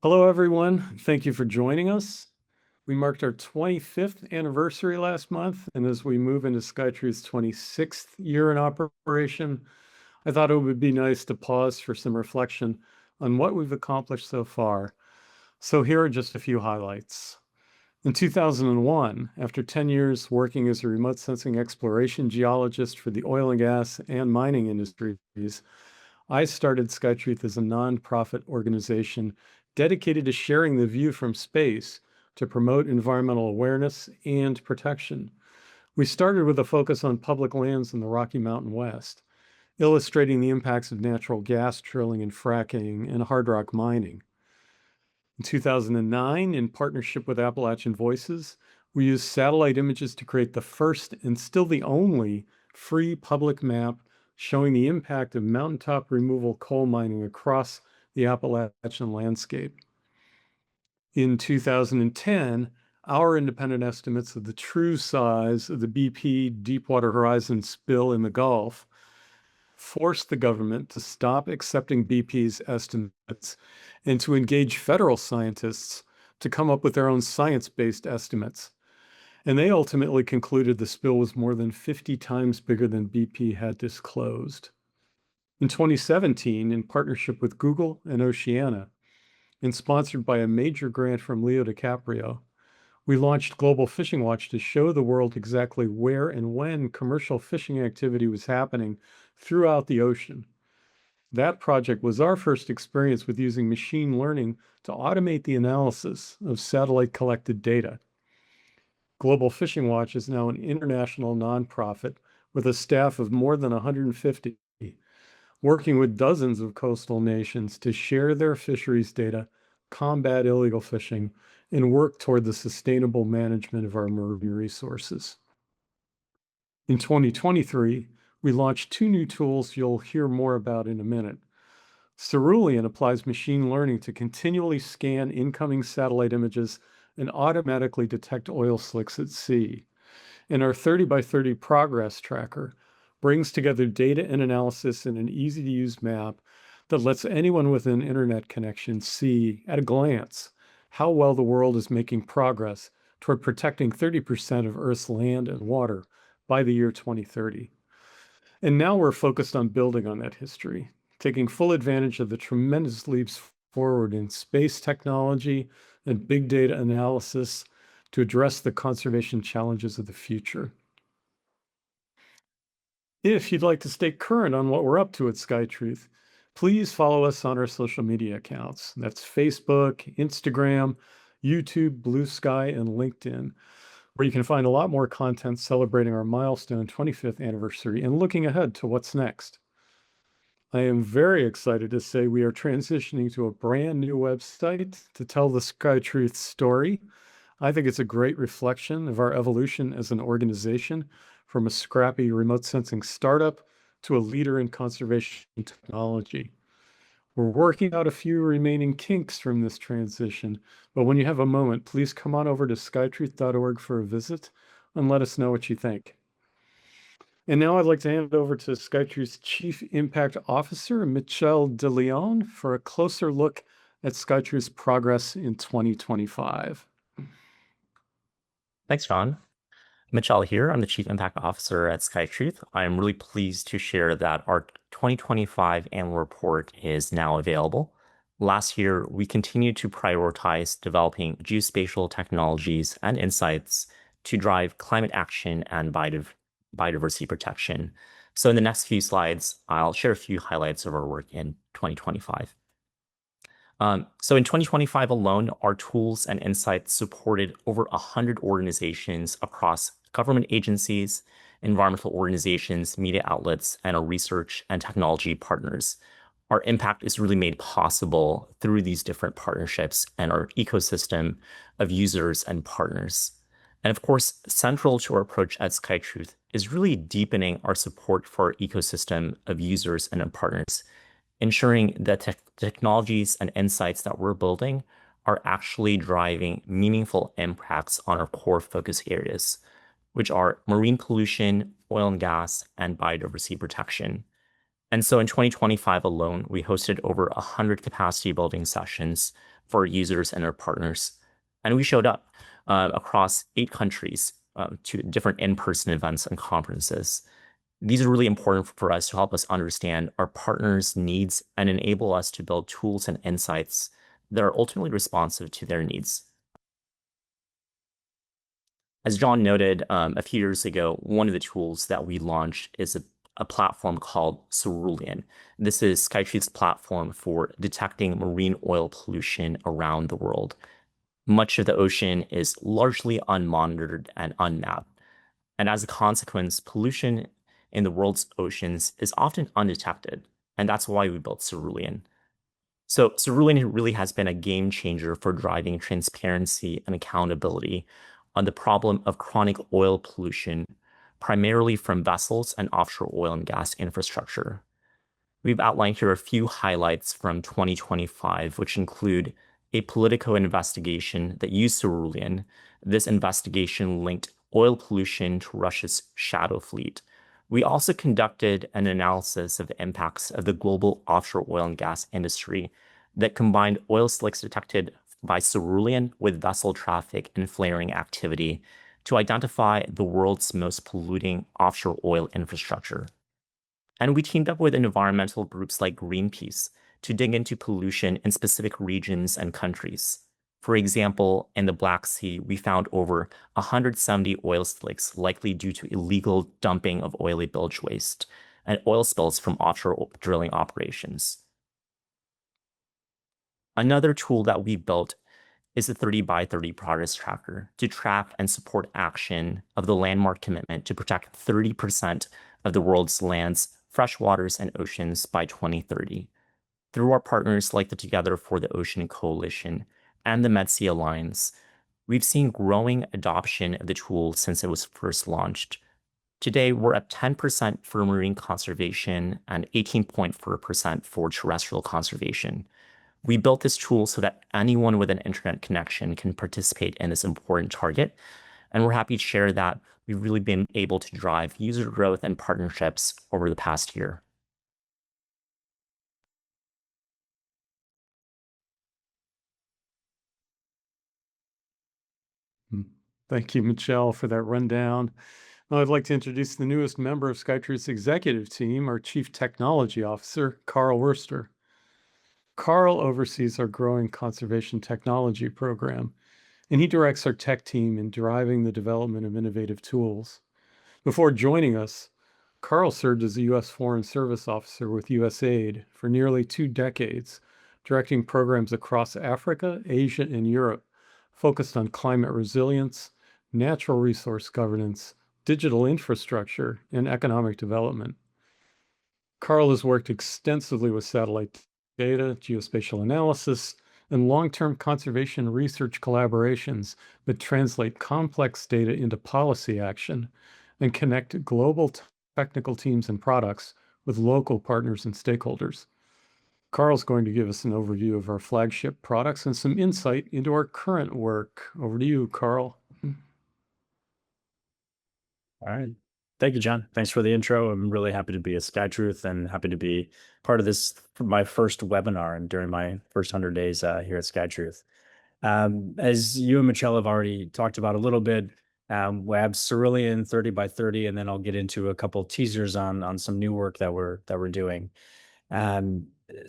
Hello, everyone. Thank you for joining us. We marked our 25th anniversary last month, and as we move into SkyTruth's 26th year in operation, I thought it would be nice to pause for some reflection on what we've accomplished so far. So here are just a few highlights. In 2001, after 10 years working as a remote sensing exploration geologist for the oil and gas and mining industries, I started SkyTruth as a nonprofit organization dedicated to sharing the view from space to promote environmental awareness and protection. We started with a focus on public lands in the Rocky Mountain West, illustrating the impacts of natural gas drilling and fracking and hard rock mining. In 2009, in partnership with Appalachian Voices, we used satellite images to create the first and still the only free public map showing the impact of mountaintop removal coal mining across the Appalachian landscape. In 2010, our independent estimates of the true size of the BP Deepwater Horizon spill in the Gulf forced the government to stop accepting BP's estimates and to engage federal scientists to come up with their own science-based estimates. And they ultimately concluded the spill was more than 50 times bigger than BP had disclosed. In 2017, in partnership with Google and Oceana, and sponsored by a major grant from Leo DiCaprio, we launched Global Fishing Watch to show the world exactly where and when commercial fishing activity was happening throughout the ocean. That project was our first experience with using machine learning to automate the analysis of satellite-collected data. Global Fishing Watch is now an international nonprofit with a staff of more than 150, working with dozens of coastal nations to share their fisheries data, combat illegal fishing, and work toward the sustainable management of our marine resources. In 2023, we launched two new tools you'll hear more about in a minute. Cerulean applies machine learning to continually scan incoming satellite images and automatically detect oil slicks at sea. And our 30 by 30 progress tracker brings together data and analysis in an easy-to-use map that lets anyone with an internet connection see, at a glance, how well the world is making progress toward protecting 30% of Earth's land and water by the year 2030. And now we're focused on building on that history, taking full advantage of the tremendous leaps forward in space technology and big data analysis to address the conservation challenges of the future. If you'd like to stay current on what we're up to at SkyTruth, please follow us on our social media accounts. That's Facebook, Instagram, YouTube, Blue Sky, and LinkedIn, where you can find a lot more content celebrating our milestone 25th anniversary and looking ahead to what's next. I am very excited to say we are transitioning to a brand new website to tell the SkyTruth story. I think it's a great reflection of our evolution as an organization, from a scrappy remote sensing startup to a leader in conservation technology. We're working out a few remaining kinks from this transition, but when you have a moment, please come on over to skytruth.org for a visit and let us know what you think. And now I'd like to hand it over to SkyTruth's Chief Impact Officer, Michelle DeLeon, for a closer look at SkyTruth's progress in 2025. Thanks, John. Mitchell here. I'm the Chief Impact Officer at SkyTruth. I'm really pleased to share that our 2025 annual report is now available. Last year, we continued to prioritize developing geospatial technologies and insights to drive climate action and biodiversity protection. So in the next few slides, I'll share a few highlights of our work in 2025. So in 2025 alone, our tools and insights supported over 100 organizations across government agencies, environmental organizations, media outlets, and our research and technology partners. Our impact is really made possible through these different partnerships and our ecosystem of users and partners. And of course, central to our approach at SkyTruth is really deepening our support for our ecosystem of users and our partners, ensuring that technologies and insights that we're building are actually driving meaningful impacts on our core focus areas, which are marine pollution, oil and gas, and biodiversity protection. And so in 2025 alone, we hosted over 100 capacity building sessions for our users and our partners. And we showed up across 8 countries to different in-person events and conferences. These are really important for us to help us understand our partners' needs and enable us to build tools and insights that are ultimately responsive to their needs. As John noted a few years ago, one of the tools that we launched is a platform called Cerulean. This is SkyTruth's platform for detecting marine oil pollution around the world. Much of the ocean is largely unmonitored and unmapped. And as a consequence, pollution in the world's oceans is often undetected. And that's why we built Cerulean. So Cerulean really has been a game changer for driving transparency and accountability on the problem of chronic oil pollution, primarily from vessels and offshore oil and gas infrastructure. We've outlined here a few highlights from 2025, which include a Politico investigation that used Cerulean. This investigation linked oil pollution to Russia's shadow fleet. We also conducted an analysis of the impacts of the global offshore oil and gas industry that combined oil slicks detected by Cerulean with vessel traffic and flaring activity to identify the world's most polluting offshore oil infrastructure. And we teamed up with environmental groups like Greenpeace to dig into pollution in specific regions and countries. For example, in the Black Sea, we found over 170 oil slicks likely due to illegal dumping of oily bilge waste and oil spills from offshore drilling operations. Another tool that we built is the 30 by 30 progress tracker to track and support action of the landmark commitment to protect 30% of the world's lands, freshwaters, and oceans by 2030. Through our partners like the Together for the Ocean Coalition and the Med Sea Alliance, we've seen growing adoption of the tool since it was first launched. Today, we're at 10% for marine conservation and 18.4% for terrestrial conservation. We built this tool so that anyone with an internet connection can participate in this important target. And we're happy to share that we've really been able to drive user growth and partnerships over the past year. Thank you, Michelle, for that rundown. Now I'd like to introduce the newest member of SkyTruth's executive team, our Chief Technology Officer, Carl Wurster. Carl oversees our growing conservation technology program, and he directs our tech team in driving the development of innovative tools. Before joining us, Carl served as a U.S. Foreign Service Officer with USAID for nearly 2 decades, directing programs across Africa, Asia, and Europe, focused on climate resilience, natural resource governance, digital infrastructure, and economic development. Carl has worked extensively with satellite data, geospatial analysis, and long-term conservation research collaborations that translate complex data into policy action and connect global technical teams and products with local partners and stakeholders. Carl's going to give us an overview of our flagship products and some insight into our current work. Over to you, Carl. All right. Thank you, John. Thanks for the intro. I'm really happy to be at SkyTruth and happy to be part of this for my first webinar and during my first 100 days here at SkyTruth. As you and Michelle have already talked about a little bit, we have Cerulean 30 by 30, and then I'll get into a couple teasers on some new work that we're doing.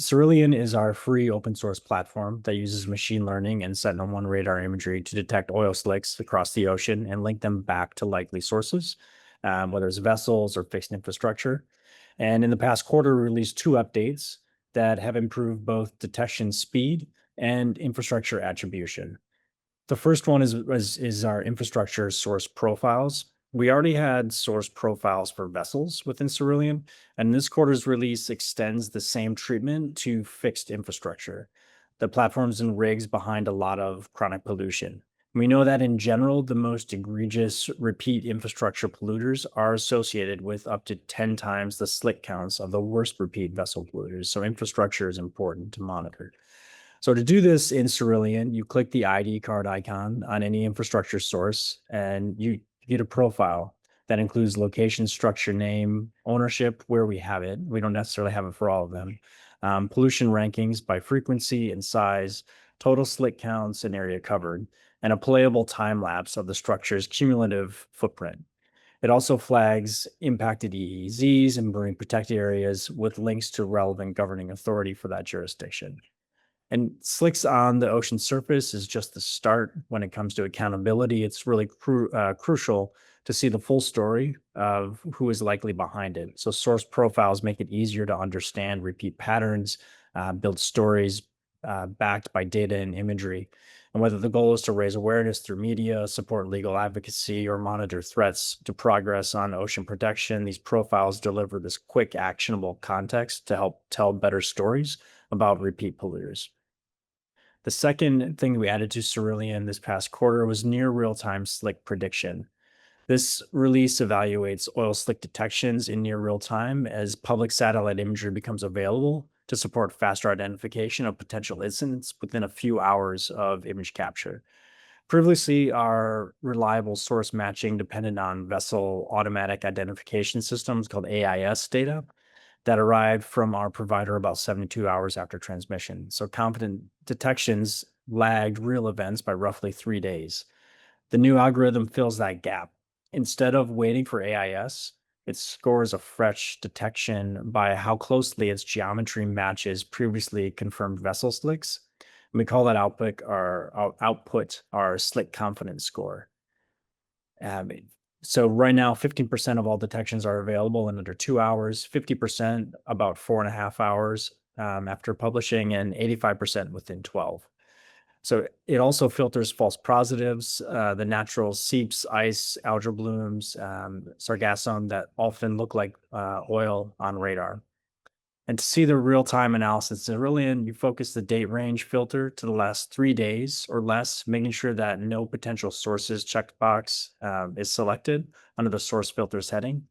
Cerulean is our free open source platform that uses machine learning and Sentinel-1 radar imagery to detect oil slicks across the ocean and link them back to likely sources, whether it's vessels or fixed infrastructure. And in the past quarter, we released 2 updates that have improved both detection speed and infrastructure attribution. The first one is our infrastructure source profiles. We already had source profiles for vessels within Cerulean, and this quarter's release extends the same treatment to fixed infrastructure, the platforms and rigs behind a lot of chronic pollution. We know that in general, the most egregious repeat infrastructure polluters are associated with up to 10 times the slick counts of the worst repeat vessel polluters, so infrastructure is important to monitor. So to do this in Cerulean, you click the ID card icon on any infrastructure source, and you get a profile that includes location, structure, name, ownership, where we have it. We don't necessarily have it for all of them. Pollution rankings by frequency and size, total slick counts and area covered, and a playable time lapse of the structure's cumulative footprint. It also flags impacted EEZs and marine protected areas with links to relevant governing authority for that jurisdiction. And slicks on the ocean surface is just the start when it comes to accountability. It's really crucial to see the full story of who is likely behind it. So source profiles make it easier to understand repeat patterns, build stories backed by data and imagery. And whether the goal is to raise awareness through media, support legal advocacy, or monitor threats to progress on ocean protection, these profiles deliver this quick, actionable context to help tell better stories about repeat polluters. The second thing we added to Cerulean this past quarter was near real-time slick prediction. This release evaluates oil slick detections in near real time as public satellite imagery becomes available to support faster identification of potential incidents within a few hours of image capture. Previously, our reliable source matching depended on vessel automatic identification systems called AIS data that arrived from our provider about 72 hours after transmission. So confident detections lagged real events by roughly 3 days. The new algorithm fills that gap. Instead of waiting for AIS, it scores a fresh detection by how closely its geometry matches previously confirmed vessel slicks. And we call that output our slick confidence score. So right now, 15% of all detections are available in under 2 hours, 50% about 4.5 hours after publishing, and 85% within 12. So it also filters false positives, the natural seeps, ice, algal blooms, sargassum that often look like oil on radar. And to see the real-time analysis, you focus the date range filter to the last 3 days or less, making sure that no potential sources checkbox is selected under the source filters heading.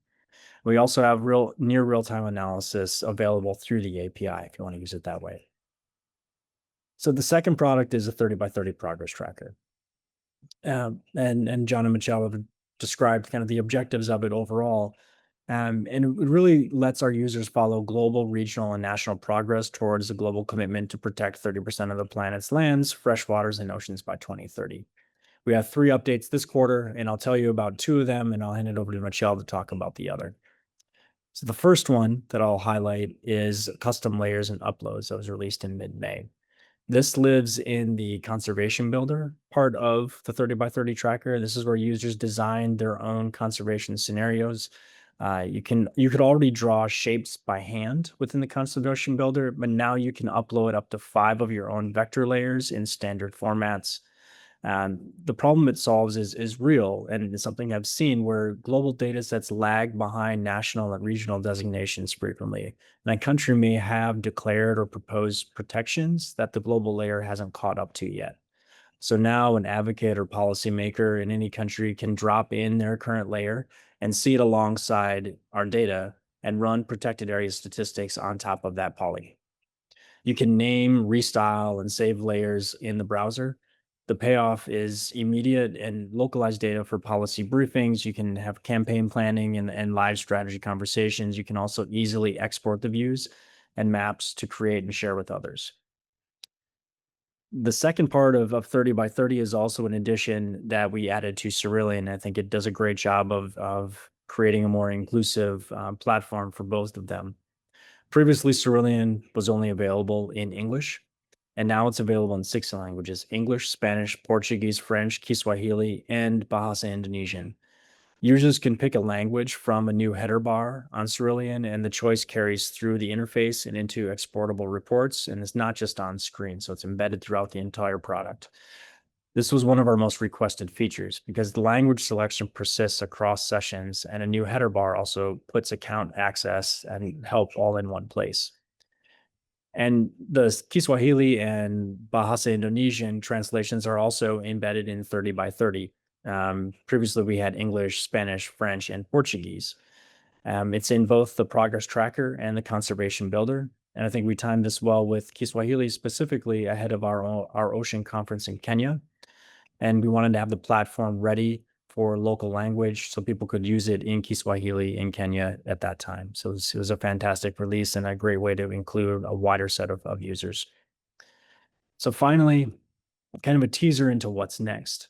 We also have near real-time analysis available through the API if you want to use it that way. So the second product is a 30 by 30 progress tracker. And John and Michelle have described kind of the objectives of it overall. And it really lets our users follow global, regional, and national progress towards the global commitment to protect 30% of the planet's lands, freshwaters, and oceans by 2030. We have 3 updates this quarter, and I'll tell you about 2 of them, and I'll hand it over to Michelle to talk about the other. So the first one that I'll highlight is custom layers and uploads that was released in mid-May. This lives in the conservation builder part of the 30 by 30 tracker. This is where users design their own conservation scenarios. You could already draw shapes by hand within the conservation builder, but now you can upload up to 5 of your own vector layers in standard formats. The problem it solves is real, and it's something I've seen where global data sets lag behind national and regional designations frequently. And a country may have declared or proposed protections that the global layer hasn't caught up to yet. So now an advocate or policymaker in any country can drop in their current layer and see it alongside our data and run protected area statistics on top of that poly. You can name, restyle, and save layers in the browser. The payoff is immediate and localized data for policy briefings. You can have campaign planning and live strategy conversations. You can also easily export the views and maps to create and share with others. The second part of 30 by 30 is also an addition that we added to Cerulean. I think it does a great job of creating a more inclusive platform for both of them. Previously, Cerulean was only available in English, and now it's available in 6 languages: English, Spanish, Portuguese, French, Kiswahili, and Bahasa Indonesian. Users can pick a language from a new header bar on Cerulean, and the choice carries through the interface and into exportable reports, and it's not just on screen, so it's embedded throughout the entire product. This was one of our most requested features because the language selection persists across sessions, and a new header bar also puts account access and help all in one place. And the Kiswahili and Bahasa Indonesian translations are also embedded in 30 by 30. Previously, we had English, Spanish, French, and Portuguese. It's in both the progress tracker and the conservation builder. And I think we timed this well with Kiswahili specifically ahead of our ocean conference in Kenya. And we wanted to have the platform ready for local language so people could use it in Kiswahili in Kenya at that time. So it was a fantastic release and a great way to include a wider set of users. So finally, kind of a teaser into what's next.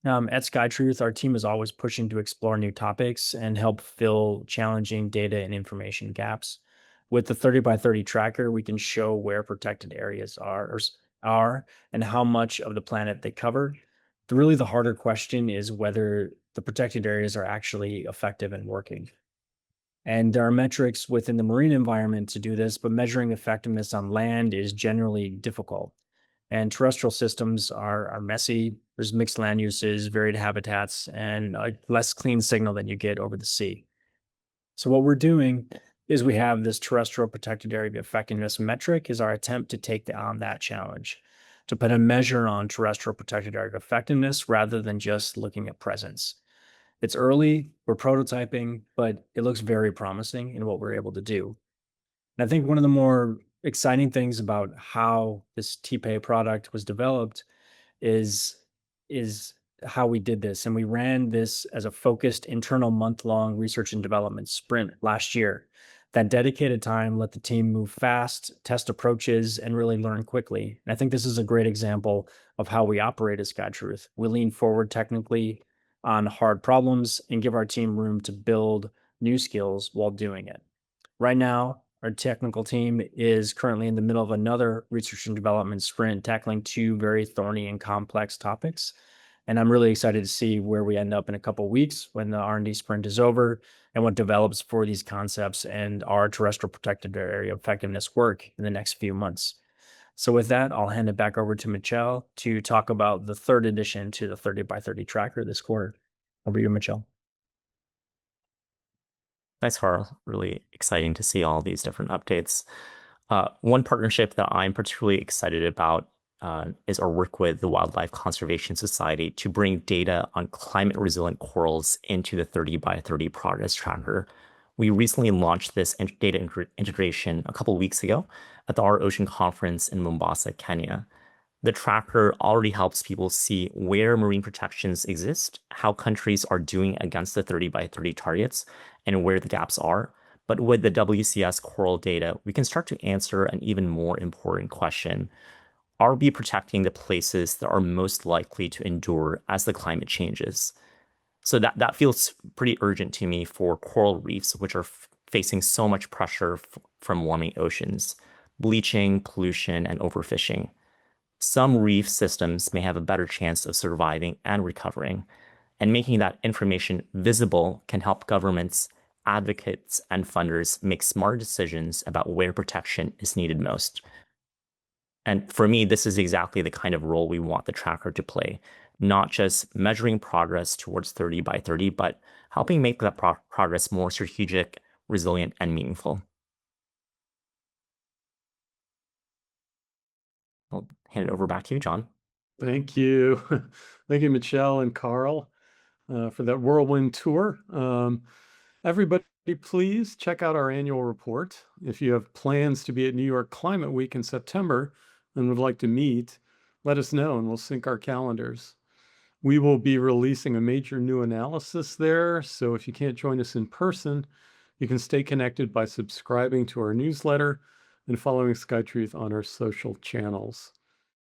At SkyTruth, our team is always pushing to explore new topics and help fill challenging data and information gaps. With the 30 by 30 tracker, we can show where protected areas are and how much of the planet they cover. Really, the harder question is whether the protected areas are actually effective and working. And there are metrics within the marine environment to do this, but measuring effectiveness on land is generally difficult. And terrestrial systems are messy. There's mixed land uses, varied habitats, and a less clean signal than you get over the sea. So what we're doing is we have this terrestrial protected area effectiveness metric is our attempt to take on that challenge, to put a measure on terrestrial protected area effectiveness rather than just looking at presence. It's early, we're prototyping, but it looks very promising in what we're able to do. And I think one of the more exciting things about how this TPay product was developed is how we did this. And we ran this as a focused internal month-long research and development sprint last year. That dedicated time let the team move fast, test approaches, and really learn quickly. And I think this is a great example of how we operate at SkyTruth. We lean forward technically on hard problems and give our team room to build new skills while doing it. Right now, our technical team is currently in the middle of another research and development sprint tackling two very thorny and complex topics. And I'm really excited to see where we end up in a couple of weeks when the R&D sprint is over and what develops for these concepts and our terrestrial protected area effectiveness work in the next few months. So with that, I'll hand it back over to Michelle to talk about the third addition to the 30 by 30 tracker this quarter. Over to you, Michelle. Thanks, Carl. Really exciting to see all these different updates. One partnership that I'm particularly excited about is our work with the Wildlife Conservation Society to bring data on climate resilient corals into the 30 by 30 progress tracker. We recently launched this data integration a couple of weeks ago at the Our Ocean Conference in Mombasa, Kenya. The tracker already helps people see where marine protections exist, how countries are doing against the 30 by 30 targets, and where the gaps are. But with the WCS coral data, we can start to answer an even more important question. Are we protecting the places that are most likely to endure as the climate changes? So that feels pretty urgent to me for coral reefs, which are facing so much pressure from warming oceans, bleaching, pollution, and overfishing. Some reef systems may have a better chance of surviving and recovering, and making that information visible can help governments, advocates, and funders make smart decisions about where protection is needed most. And for me, this is exactly the kind of role we want the tracker to play, not just measuring progress towards 30 by 30, but helping make that progress more strategic, resilient, and meaningful. I'll hand it over back to you, John. Thank you. Thank you, Michelle and Carl, for that whirlwind tour. Everybody, please check out our annual report. If you have plans to be at New York Climate Week in September and would like to meet, let us know and we'll sync our calendars. We will be releasing a major new analysis there, so if you can't join us in person, you can stay connected by subscribing to our newsletter and following SkyTruth on our social channels.